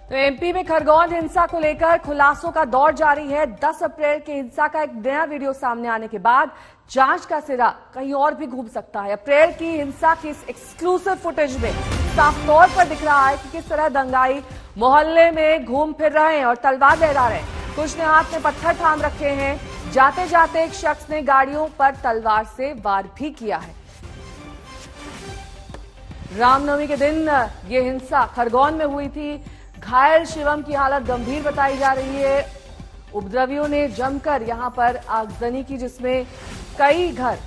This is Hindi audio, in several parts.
तो एमपी में खरगोन हिंसा को लेकर खुलासों का दौर जारी है। 10 अप्रैल की हिंसा का एक नया वीडियो सामने आने के बाद जांच का सिरा कहीं और भी घूम सकता है। अप्रैल की हिंसा की इस एक्सक्लूसिव फुटेज में साफ तौर पर दिख रहा है कि किस तरह दंगाई मोहल्ले में घूम फिर रहे हैं और तलवार लहरा रहे हैं। कुछ ने हाथ में पत्थर थाम रखे हैं। जाते जाते एक शख्स ने गाड़ियों पर तलवार से वार भी किया है। रामनवमी के दिन ये हिंसा खरगोन में हुई थी। घायल शिवम की हालत गंभीर बताई जा रही है। उपद्रवियों ने जमकर यहां पर आगजनी की, जिसमें कई घर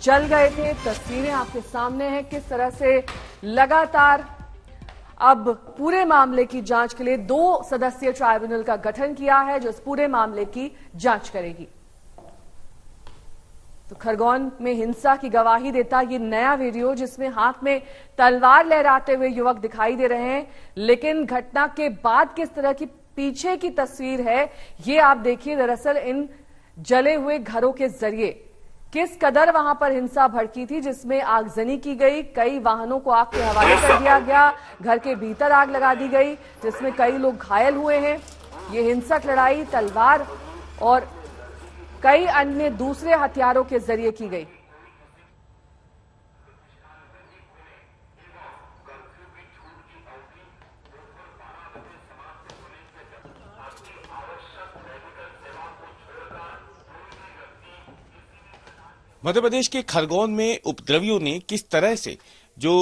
जल गए थे। तस्वीरें आपके सामने हैं किस तरह से लगातार अब पूरे मामले की जांच के लिए 2 सदस्यीय ट्राइब्यूनल का गठन किया है, जो इस पूरे मामले की जांच करेगी। तो खरगोन में हिंसा की गवाही देता ये नया वीडियो, जिसमें हाथ में तलवार लहराते हुए युवक दिखाई दे रहे हैं। लेकिन घटना के बाद किस तरह की पीछे की तस्वीर है, ये आप देखिए। दरअसल इन जले हुए घरों के जरिए किस कदर वहां पर हिंसा भड़की थी, जिसमें आगजनी की गई। कई वाहनों को आग के हवाले कर दिया गया। घर के भीतर आग लगा दी गई, जिसमें कई लोग घायल हुए हैं। ये हिंसक लड़ाई तलवार और कई अन्य दूसरे हथियारों के जरिए की गई। मध्य प्रदेश के खरगोन में उपद्रवियों ने किस तरह से जो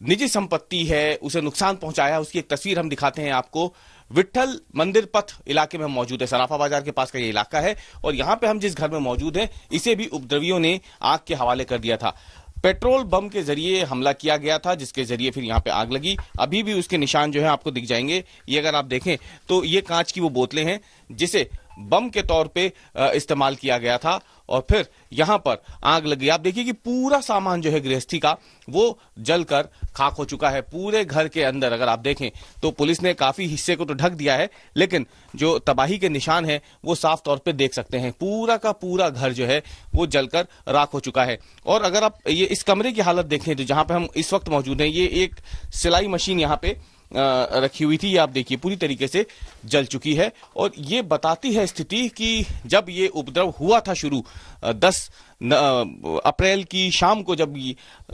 निजी संपत्ति है उसे नुकसान पहुंचाया, उसकी एक तस्वीर हम दिखाते हैं आपको। विट्ठल मंदिर पथ इलाके में हम मौजूद है। सराफा बाजार के पास का ये इलाका है और यहां पे हम जिस घर में मौजूद हैं, इसे भी उपद्रवियों ने आग के हवाले कर दिया था। पेट्रोल बम के जरिए हमला किया गया था, जिसके जरिए फिर यहाँ पे आग लगी। अभी भी उसके निशान जो है आपको दिख जाएंगे। ये अगर आप देखें तो ये कांच की वो बोतलें हैं जिसे बम के तौर पे इस्तेमाल किया गया था और फिर यहां पर आग लगी। आप देखिए कि पूरा सामान जो है गृहस्थी का वो जलकर खाक हो चुका है। पूरे घर के अंदर अगर आप देखें तो पुलिस ने काफी हिस्से को तो ढक दिया है, लेकिन जो तबाही के निशान है वो साफ तौर पे देख सकते हैं। पूरा का पूरा घर जो है वो जलकर राख हो चुका है। और अगर आप ये इस कमरे की हालत देखें तो जहां पे हम इस वक्त मौजूद हैं, ये एक सिलाई मशीन यहाँ पे रखी हुई थी। ये आप देखिए पूरी तरीके से जल चुकी है। और ये बताती है स्थिति कि जब ये उपद्रव हुआ था शुरू 10 अप्रैल की शाम को, जब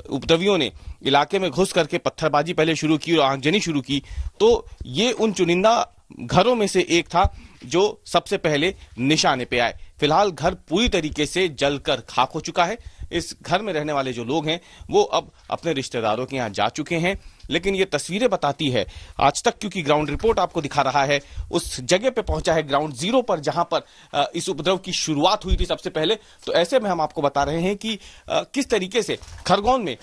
उपद्रवियों ने इलाके में घुस करके पत्थरबाजी पहले शुरू की और आगजनी शुरू की, तो ये उन चुनिंदा घरों में से एक था जो सबसे पहले निशाने पे आए। फिलहाल घर पूरी तरीके से जलकर खाक हो चुका है। इस घर में रहने वाले जो लोग हैं वो अब अपने रिश्तेदारों के यहाँ जा चुके हैं। लेकिन ये तस्वीरें बताती है आज तक, क्योंकि ग्राउंड रिपोर्ट आपको दिखा रहा है, उस जगह पे पहुंचा है ग्राउंड जीरो पर जहां पर इस उपद्रव की शुरुआत हुई थी सबसे पहले। तो ऐसे में हम आपको बता रहे हैं कि किस तरीके से खरगोन में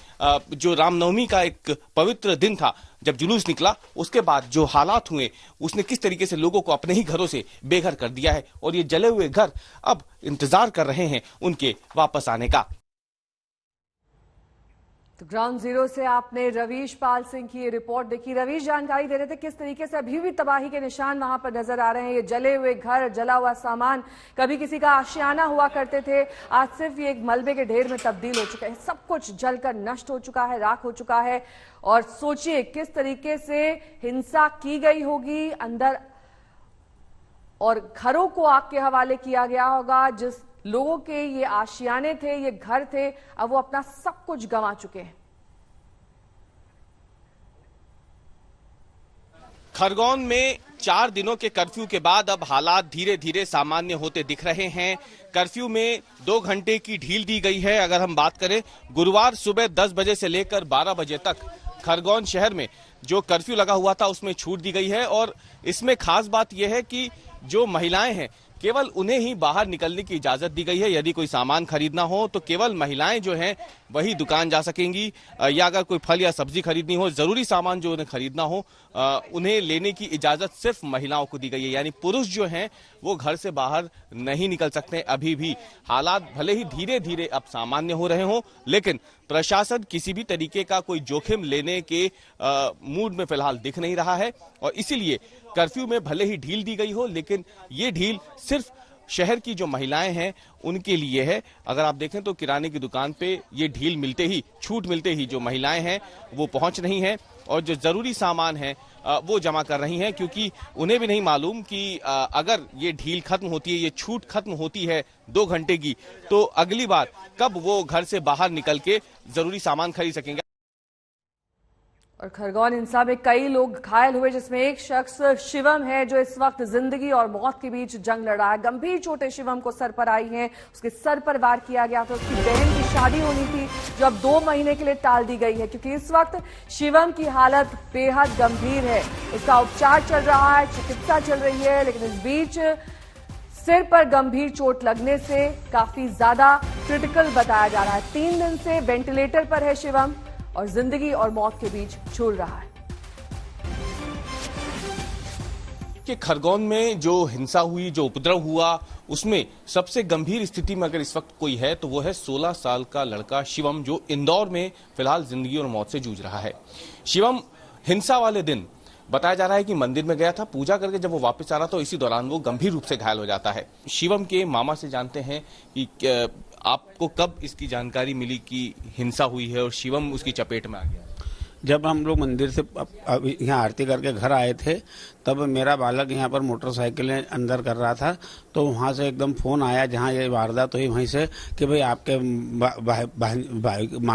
जो रामनवमी का एक पवित्र दिन था, जब जुलूस निकला, उसके बाद जो हालात हुए उसने किस तरीके से लोगों को अपने ही घरों से बेघर कर दिया है। और ये जले हुए घर अब इंतजार कर रहे हैं उनके वापस आने का। तो ग्राउंड जीरो से आपने रवीश पाल सिंह की ये रिपोर्ट देखी। रवीश जानकारी दे रहे थे किस तरीके से अभी भी तबाही के निशान वहां पर नजर आ रहे हैं। ये जले हुए घर, जला हुआ सामान, कभी किसी का आशियाना हुआ करते थे, आज सिर्फ ये एक मलबे के ढेर में तब्दील हो चुका है। सब कुछ जलकर नष्ट हो चुका है, राख हो चुका है। और सोचिए किस तरीके से हिंसा की गई होगी अंदर, और घरों को आग के हवाले किया गया होगा। जिस लोगों के ये आशियाने थे, ये घर थे, अब वो अपना सब कुछ गंवा चुके हैं। खरगोन में 4 दिनों के कर्फ्यू के बाद अब हालात धीरे धीरे सामान्य होते दिख रहे हैं। कर्फ्यू में 2 घंटे की ढील दी गई है। अगर हम बात करें, गुरुवार सुबह 10 बजे से लेकर 12 बजे तक खरगोन शहर में जो कर्फ्यू लगा हुआ था उसमें छूट दी गई है। और इसमें खास बात यह है कि जो महिलाएं हैं केवल उन्हें ही बाहर निकलने की इजाजत दी गई है। यदि कोई सामान खरीदना हो तो केवल महिलाएं जो हैं वही दुकान जा सकेंगी, या अगर कोई फल या सब्जी खरीदनी हो, जरूरी सामान जो उन्हें खरीदना हो, उन्हें लेने की इजाजत सिर्फ महिलाओं को दी गई है। यानी पुरुष जो हैं वो घर से बाहर नहीं निकल सकते। अभी भी हालात भले ही धीरे धीरे अब सामान्य हो रहे हों, लेकिन प्रशासन किसी भी तरीके का कोई जोखिम लेने के मूड में फिलहाल दिख नहीं रहा है। और इसीलिए कर्फ्यू में भले ही ढील दी गई हो, लेकिन ये ढील सिर्फ शहर की जो महिलाएं हैं उनके लिए है। अगर आप देखें तो किराने की दुकान पे ये ढील मिलते ही, छूट मिलते ही जो महिलाएं हैं वो पहुंच रही हैं और जो जरूरी सामान है वो जमा कर रही हैं, क्योंकि उन्हें भी नहीं मालूम कि अगर ये ढील खत्म होती है, ये छूट खत्म होती है 2 घंटे की, तो अगली बार कब वो घर से बाहर निकल के जरूरी सामान खरीद सकेंगे। और खरगोन हिंसा में कई लोग घायल हुए, जिसमें एक शख्स शिवम है जो इस वक्त जिंदगी और मौत के बीच जंग लड़ रहा है। गंभीर चोटें शिवम को सर पर आई हैं। उसके सर पर वार किया गया था। उसकी बहन की शादी होनी थी जो अब 2 महीने के लिए टाल दी गई है, क्योंकि इस वक्त शिवम की हालत बेहद गंभीर है। उसका उपचार चल रहा है, चिकित्सा चल रही है, लेकिन इस बीच सिर पर गंभीर चोट लगने से काफी ज्यादा क्रिटिकल बताया जा रहा है। 3 दिन से वेंटिलेटर पर है शिवम और जिंदगी और मौत के बीच झूल रहा है। कि खरगोन में जो हिंसा हुई, जो उपद्रव हुआ, उसमें सबसे गंभीर स्थिति में अगर इस वक्त कोई है तो वो है 16 साल का लड़का शिवम, जो इंदौर में फिलहाल जिंदगी और मौत से जूझ रहा है। शिवम हिंसा वाले दिन बताया जा रहा है कि मंदिर में गया था, पूजा करके जब वो वापस आ रहा था, इसी दौरान वो गंभीर रूप से घायल हो जाता है। शिवम के मामा से जानते हैं कि आपको कब इसकी जानकारी मिली कि हिंसा हुई है और शिवम उसकी चपेट में आ गया। जब हम लोग मंदिर से यहाँ आरती करके घर आए थे, तब मेरा बालक यहाँ पर मोटरसाइकिल अंदर कर रहा था, तो वहाँ से एकदम फ़ोन आया जहाँ ये वारदात हुई वहीं से कि भाई आपके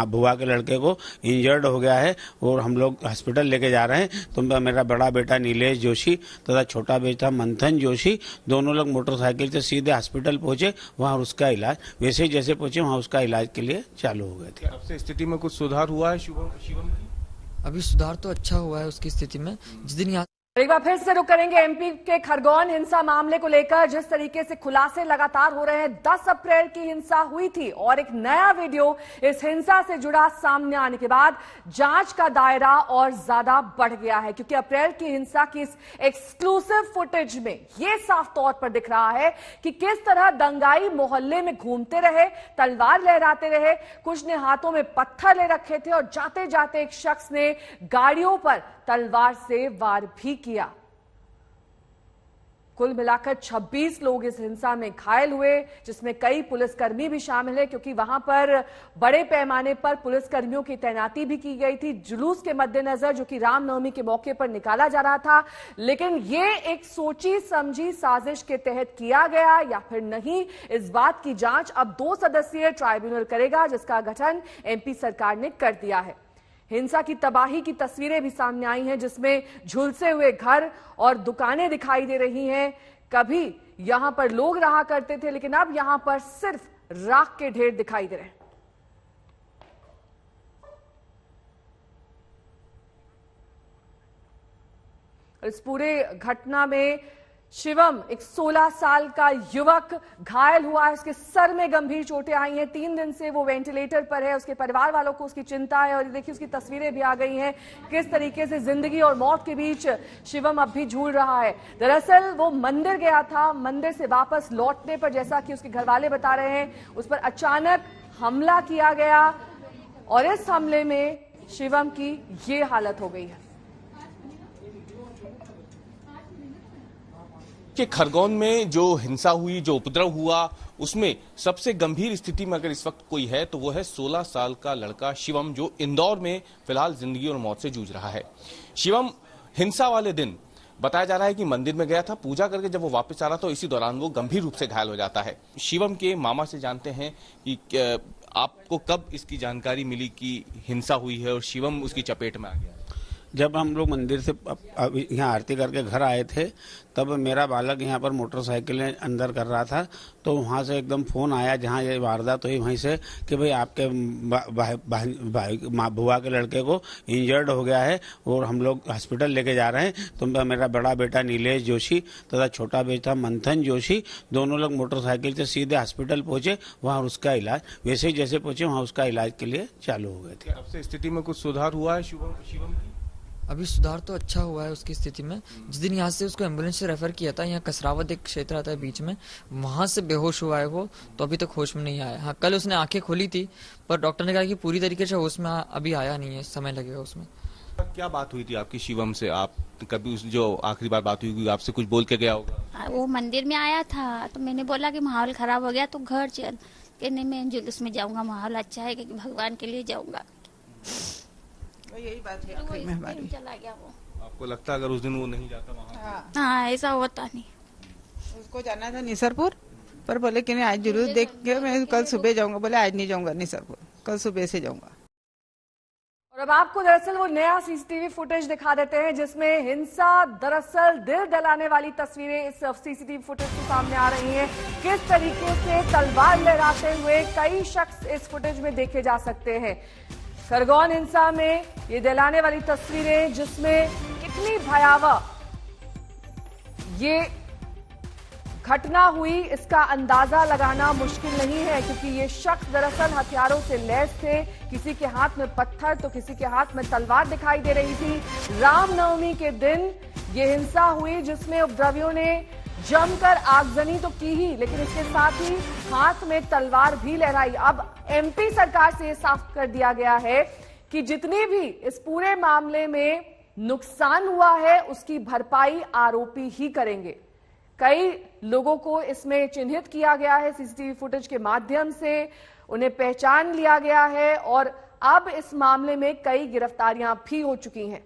बुआ के लड़के को इंजर्ड हो गया है और हम लोग हॉस्पिटल लेके जा रहे हैं। तो मेरा बड़ा बेटा नीलेश जोशी तथा छोटा बेटा मंथन जोशी दोनों लोग मोटरसाइकिल से सीधे हॉस्पिटल पहुंचे। वहाँ उसका इलाज वैसे ही जैसे पहुंचे वहाँ उसका इलाज के लिए चालू हो गए थे। अब से स्थिति में कुछ सुधार हुआ है शिवम की? अभी सुधार तो अच्छा हुआ है उसकी स्थिति में। जिस दिन यहाँ एक बार फिर से रुक करेंगे एमपी के खरगोन हिंसा मामले को लेकर। जिस तरीके से खुलासे लगातार हो रहे हैं, 10 अप्रैल की हिंसा हुई थी और एक नया वीडियो इस हिंसा से जुड़ा सामने आने के बाद जांच का दायरा और ज्यादा बढ़ गया है, क्योंकि अप्रैल की हिंसा की इस एक्सक्लूसिव फुटेज में यह साफ तौर पर दिख रहा है कि किस तरह दंगाई मोहल्ले में घूमते रहे, तलवार लहराते रहे, कुछ ने हाथों में पत्थर ले रखे थे और जाते जाते एक शख्स ने गाड़ियों पर तलवार से वार भी किया। कुल मिलाकर 26 लोग इस हिंसा में घायल हुए, जिसमें कई पुलिसकर्मी भी शामिल हैं, क्योंकि वहां पर बड़े पैमाने पर पुलिसकर्मियों की तैनाती भी की गई थी जुलूस के मद्देनजर, जो कि रामनवमी के मौके पर निकाला जा रहा था। लेकिन ये एक सोची समझी साजिश के तहत किया गया या फिर नहीं, इस बात की जांच अब 2 सदस्यीय ट्राइब्यूनल करेगा, जिसका गठन एमपी सरकार ने कर दिया है। हिंसा की तबाही की तस्वीरें भी सामने आई हैं, जिसमें झुलसे हुए घर और दुकानें दिखाई दे रही हैं। कभी यहां पर लोग रहा करते थे, लेकिन अब यहां पर सिर्फ राख के ढेर दिखाई दे रहे हैं। इस पूरे घटना में शिवम एक 16 साल का युवक घायल हुआ है। उसके सर में गंभीर चोटें आई हैं। 3 दिन से वो वेंटिलेटर पर है। उसके परिवार वालों को उसकी चिंता है और देखिए उसकी तस्वीरें भी आ गई हैं, किस तरीके से जिंदगी और मौत के बीच शिवम अब भी झूल रहा है। दरअसल वो मंदिर गया था, मंदिर से वापस लौटने पर, जैसा कि उसके घर वाले बता रहे हैं, उस पर अचानक हमला किया गया और इस हमले में शिवम की ये हालत हो गई है। कि खरगोन में जो हिंसा हुई, जो उपद्रव हुआ, उसमें सबसे गंभीर स्थिति में अगर इस वक्त कोई है तो वो है 16 साल का लड़का शिवम, जो इंदौर में फिलहाल जिंदगी और मौत से जूझ रहा है। शिवम हिंसा वाले दिन बताया जा रहा है कि मंदिर में गया था, पूजा करके जब वो वापस आ रहा था, इसी दौरान वो गंभीर रूप से घायल हो जाता है। शिवम के मामा से जानते हैं कि आपको कब इसकी जानकारी मिली कि हिंसा हुई है और शिवम उसकी चपेट में आ गया। जब हम लोग मंदिर से यहाँ आरती करके घर आए थे, तब मेरा बालक यहाँ पर मोटरसाइकिल अंदर कर रहा था, तो वहाँ से एकदम फ़ोन आया जहाँ ये वारदात हुई वहीं से कि भाई आपके बुआ के लड़के को इंजर्ड हो गया है और हम लोग हॉस्पिटल लेके जा रहे हैं। तो मेरा बड़ा बेटा नीलेश जोशी तथा छोटा बेटा मंथन जोशी दोनों लोग मोटरसाइकिल से सीधे हॉस्पिटल पहुंचे। वहाँ उसका इलाज वैसे ही जैसे पहुंचे वहाँ उसका इलाज के लिए चालू हो गए थे। अब से स्थिति में कुछ सुधार हुआ है शिवम की? अभी सुधार तो अच्छा हुआ है उसकी स्थिति में। जिस दिन यहाँ से उसको एम्बुलेंस से रेफर किया था, यहाँ कसरावत एक क्षेत्र आता है बीच में, वहां से बेहोश हुआ है वो, तो अभी तक होश में नहीं आया। हाँ, कल उसने आंखें खोली थी, पर डॉक्टर ने कहा कि पूरी तरीके से होश में अभी आया नहीं है, समय लगेगा उसमें। क्या बात हुई थी आपकी शिवम से? आप कभी जो आखिरी बार बात हुई आपसे कुछ बोल के गया होगा? वो मंदिर में आया था, तो मैंने बोला कि माहौल खराब हो गया तो घर चल, कहने मैं जुलूस में जाऊंगा, माहौल अच्छा है क्योंकि भगवान के लिए जाऊंगा। यही बात है आखिरी में हमारी। चला गया वो। आपको लगता है अगर उस दिन वो नहीं जाता वहाँ? हाँ ऐसा होता नहीं। उसको जाना था निसरपुर, पर बोले कि नहीं आज जरूर देख के मैं कल सुबह जाऊंगा। बोले आज नहीं जाऊंगा निसरपुर, कल सुबह से जाऊंगा। और अब आपको दरअसल वो नया सीसीटीवी फुटेज दिखा देते हैं जिसमें हिंसा, दरअसल दिल दहलाने वाली तस्वीरें इस सीसीटीवी फुटेज से सामने आ रही हैं। किस तरीके से तलवार लहराते हुए कई शख्स इस फुटेज में देखे जा सकते हैं। खरगोन हिंसा में ये दहलाने वाली तस्वीरें जिसमें कितनी भयावह ये घटना हुई इसका अंदाजा लगाना मुश्किल नहीं है, क्योंकि ये शख्स दरअसल हथियारों से लैस थे। किसी के हाथ में पत्थर तो किसी के हाथ में तलवार दिखाई दे रही थी। रामनवमी के दिन ये हिंसा हुई जिसमें उपद्रवियों ने जमकर आगजनी तो की ही, लेकिन इसके साथ ही हाथ में तलवार भी लहराई। अब एमपी सरकार से ये साफ कर दिया गया है कि जितनी भी इस पूरे मामले में नुकसान हुआ है उसकी भरपाई आरोपी ही करेंगे। कई लोगों को इसमें चिन्हित किया गया है सीसीटीवी फुटेज के माध्यम से, उन्हें पहचान लिया गया है और अब इस मामले में कई गिरफ्तारियां भी हो चुकी हैं।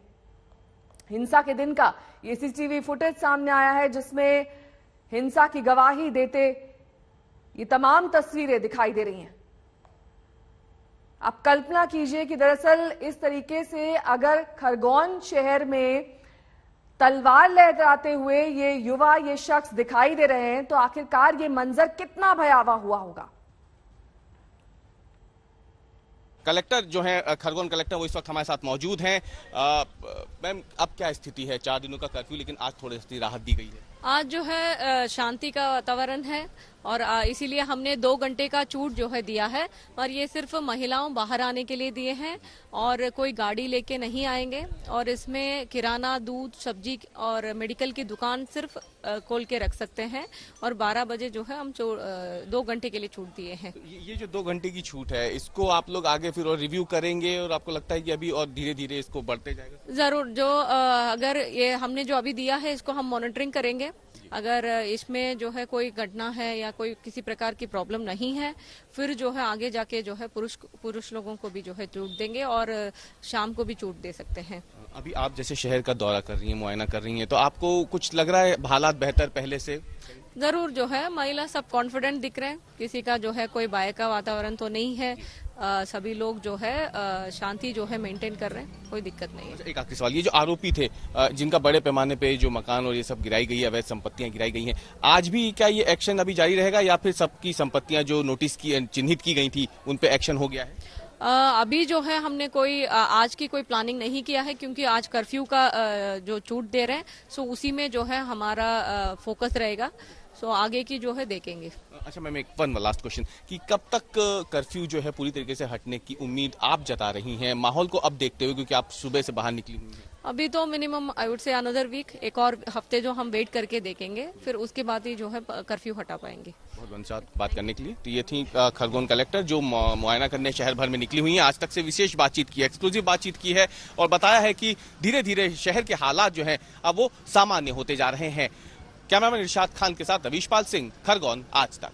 हिंसा के दिन का ये सीसीटीवी फुटेज सामने आया है जिसमें हिंसा की गवाही देते ये तमाम तस्वीरें दिखाई दे रही हैं। आप कल्पना कीजिए कि दरअसल इस तरीके से अगर खरगोन शहर में तलवार लहराते हुए ये युवा, ये शख्स दिखाई दे रहे हैं तो आखिरकार ये मंजर कितना भयावह हुआ होगा। कलेक्टर जो है खरगोन कलेक्टर वो इस वक्त हमारे साथ मौजूद हैं। मैम अब क्या स्थिति है? 4 दिनों का कर्फ्यू, लेकिन आज थोड़ी सी राहत दी गई है। आज जो है शांति का वातावरण है और इसीलिए हमने 2 घंटे का छूट जो है दिया है, और ये सिर्फ महिलाओं बाहर आने के लिए दिए हैं और कोई गाड़ी लेके नहीं आएंगे। और इसमें किराना, दूध, सब्जी और मेडिकल की दुकान सिर्फ खोल के रख सकते हैं। और 12 बजे जो है हम 2 घंटे के लिए छूट दिए हैं। तो ये जो 2 घंटे की छूट है इसको आप लोग आगे फिर और रिव्यू करेंगे और आपको लगता है कि अभी और धीरे धीरे इसको बढ़ते जाएगा? जरूर, जो अगर ये हमने जो अभी दिया है इसको हम मॉनिटरिंग करेंगे। अगर इसमें जो है कोई घटना है या कोई किसी प्रकार की प्रॉब्लम नहीं है, फिर जो है आगे जाके जो है पुरुष लोगों को भी जो है छूट देंगे और शाम को भी छूट दे सकते हैं। अभी आप जैसे शहर का दौरा कर रही हैं, मुआयना कर रही हैं, तो आपको कुछ लग रहा है हालात बेहतर पहले से? जरूर, जो है महिला सब कॉन्फिडेंट दिख रहे हैं, किसी का जो है कोई भय का वातावरण तो नहीं है। सभी लोग जो है शांति जो है मेंटेन कर रहे हैं, कोई दिक्कत नहीं है। एक आखिरी सवाल, ये जो आरोपी थे जिनका बड़े पैमाने पे जो मकान और ये सब गिराई गई है, अवैध संपत्तियां गिराई गई हैं, आज भी क्या ये एक्शन अभी जारी रहेगा या फिर सबकी संपत्तियां जो नोटिस की चिन्हित की गई थी उन पे एक्शन हो गया है? अभी जो है हमने कोई आज की कोई प्लानिंग नहीं किया है, क्योंकि आज कर्फ्यू का जो छूट दे रहे हैं, सो उसी में जो है हमारा फोकस रहेगा। सो आगे की जो है देखेंगे। अच्छा मैम, एक वन लास्ट क्वेश्चन कि कब तक कर्फ्यू जो है पूरी तरीके से हटने की उम्मीद आप जता रही हैं माहौल को अब देखते हुए, क्योंकि आप सुबह से बाहर निकली हुई हैं? अभी तो minimum I would say another week, एक और हफ्ते जो हम वेट करके देखेंगे, फिर उसके बाद ही जो है कर्फ्यू हटा पाएंगे। बहुत धन्यवाद बात करने के लिए। तो ये थी खरगोन कलेक्टर जो मुआयना करने शहर भर में निकली हुई हैं। आज तक से विशेष बातचीत की है, एक्सक्लूसिव बातचीत की है और बताया है कि धीरे धीरे शहर के हालात जो है अब वो सामान्य होते जा रहे हैं। कैमरामैन इरशाद खान के साथ रवीश पाल सिंह, खरगोन, आज तक।